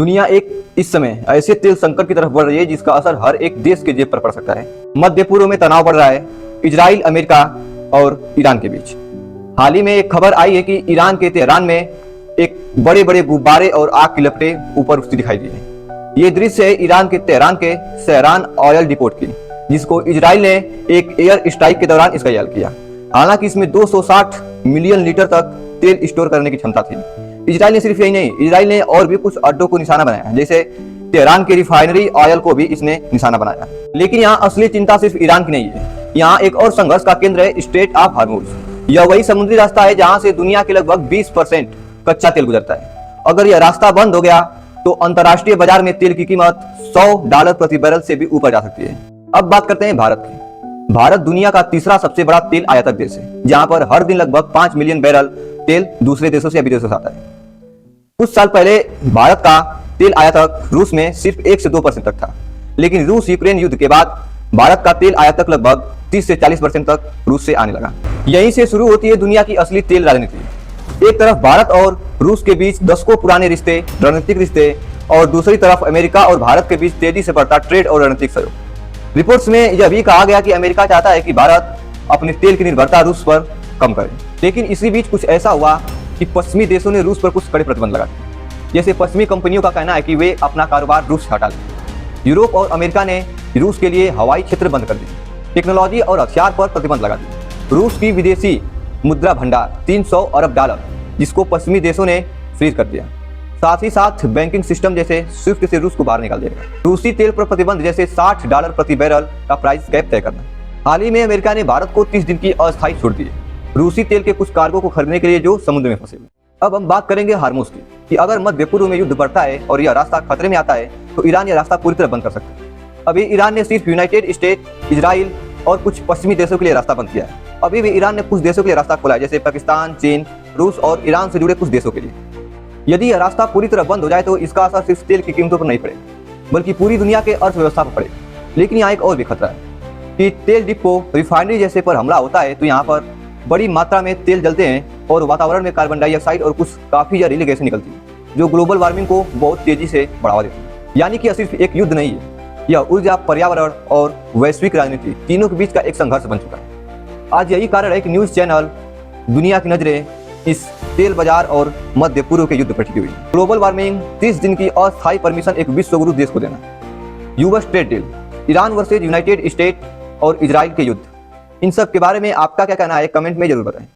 दुनिया इस समय ऐसे तेल संकट की तरफ बढ़ रही है जिसका असर हर एक देश के जेब पर पड़ सकता है। मध्य पूर्व में तनाव बढ़ रहा है, इजराइल, अमेरिका और ईरान के बीच। हाल ही में एक खबर आई है कि ईरान के तेहरान में एक बड़े बड़े गुब्बारे और आग की लपटें ऊपर उठती दिखाई दी है। ये दृश्य है ईरान के तेहरान के सहरान ऑयल डिपोट की, जिसको इजराइल ने एक एयर स्ट्राइक के दौरान इसका इस्तेमाल किया। हालांकि इसमें 260 मिलियन लीटर तक तेल स्टोर करने की क्षमता थी। इजराइल ने सिर्फ यही नहीं, इजराइल ने और भी कुछ अड्डों को निशाना बनाया, जैसे तेहरान के रिफाइनरी ऑयल को भी इसने निशाना बनाया। लेकिन यहाँ असली चिंता सिर्फ ईरान की नहीं है। यहाँ एक और संघर्ष का केंद्र है स्ट्रेट ऑफ हार्मुज। यह वही समुद्री रास्ता है जहाँ से दुनिया के लगभग 20% कच्चा तेल गुजरता है। अगर यह रास्ता बंद हो गया तो अंतर्राष्ट्रीय बाजार में तेल की कीमत $100 प्रति बैरल से भी ऊपर जा सकती है। अब बात करते हैं भारत की। भारत दुनिया का तीसरा सबसे बड़ा तेल आयातक देश है, जहाँ पर हर दिन लगभग 5 मिलियन बैरल तेल दूसरे देशों से या विदेशों से आता है। कुछ साल पहले भारत का तेल आयातक रूस में सिर्फ 1 से 2% तक था, लेकिन रूस यूक्रेन युद्ध के बाद भारत का तेल आयातक लगभग 30 से 40% तक रूस से आने लगा। यहीं से शुरू होती है दुनिया की असली तेल राजनीति। एक तरफ भारत और रूस के बीच दशकों पुराने रिश्ते, रणनीतिक रिश्ते, और दूसरी तरफ अमेरिका और भारत के बीच तेजी से बढ़ता ट्रेड और रणनीतिक सहयोग। रिपोर्ट्स में यह भी कहा गया कि अमेरिका चाहता है कि भारत अपने तेल की निर्भरता रूस पर कम करे। लेकिन इसी बीच कुछ ऐसा हुआ कि पश्चिमी देशों ने रूस पर कुछ कड़े प्रतिबंध लगा दिए। जैसे पश्चिमी कंपनियों का कहना है कि वे अपना कारोबार रूस से हटा लें। यूरोप और अमेरिका ने रूस के लिए हवाई क्षेत्र बंद कर दिए, टेक्नोलॉजी और हथियार पर प्रतिबंध लगा दिए। रूस की विदेशी मुद्रा भंडार $300 अरब, जिसको पश्चिमी देशों ने फ्रीज कर दिया। साथ ही साथ बैंकिंग सिस्टम जैसे स्विफ्ट से रूस को बाहर निकाल दिया। रूसी तेल पर प्रतिबंध जैसे $60 प्रति बैरल का प्राइस कैप तय करना। हाल ही में अमेरिका ने भारत को 30 दिन की अस्थायी छूट दी है रूसी तेल के कुछ कार्गो को खरीदने के लिए जो समुद्र में फंसे हुए। अब हम बात करेंगे हार्मुज की, कि अगर मध्य पूर्व में युद्ध बढ़ता है और यह रास्ता खतरे में आता है तो ईरान यह रास्ता पूरी तरह बंद कर सकता है। अभी ईरान ने सिर्फ यूनाइटेड स्टेट, इजराइल और कुछ पश्चिमी देशों के लिए रास्ता बंद किया है। अभी भी ईरान ने कुछ देशों के लिए रास्ता खोला है, जैसे पाकिस्तान, चीन, रूस और ईरान से जुड़े कुछ देशों के लिए। यदि यह रास्ता पूरी तरह बंद हो जाए तो इसका असर सिर्फ तेल की कीमतों पर नहीं पड़े, बल्कि पूरी दुनिया के अर्थव्यवस्था पर पड़े। लेकिन यहाँ एक और भी खतरा है कि तेल डिपो, रिफाइनरी जैसे पर हमला होता है तो यहाँ पर बड़ी मात्रा में तेल जलते हैं और वातावरण में कार्बन डाइऑक्साइड और कुछ काफी जहरीली गैसें निकलती हैं, जो ग्लोबल वार्मिंग को बहुत तेजी से बढ़ावा देती है। यानी कि यह सिर्फ एक युद्ध नहीं है, यह ऊर्जा, पर्यावरण और वैश्विक राजनीति तीनों के बीच का एक संघर्ष बन चुका है। आज यही कारण है कि न्यूज चैनल दुनिया की नजरें इस तेल बाजार और मध्य पूर्व के युद्ध पर टिकी हुई है। ग्लोबल वार्मिंग, 30 दिन की अस्थायी परमिशन एक विश्व गुरु देश को देना, US trade deal, Iran versus United state और इजराइल के युद्ध, इन सब के बारे में आपका क्या कहना है कमेंट में जरूर बताएं।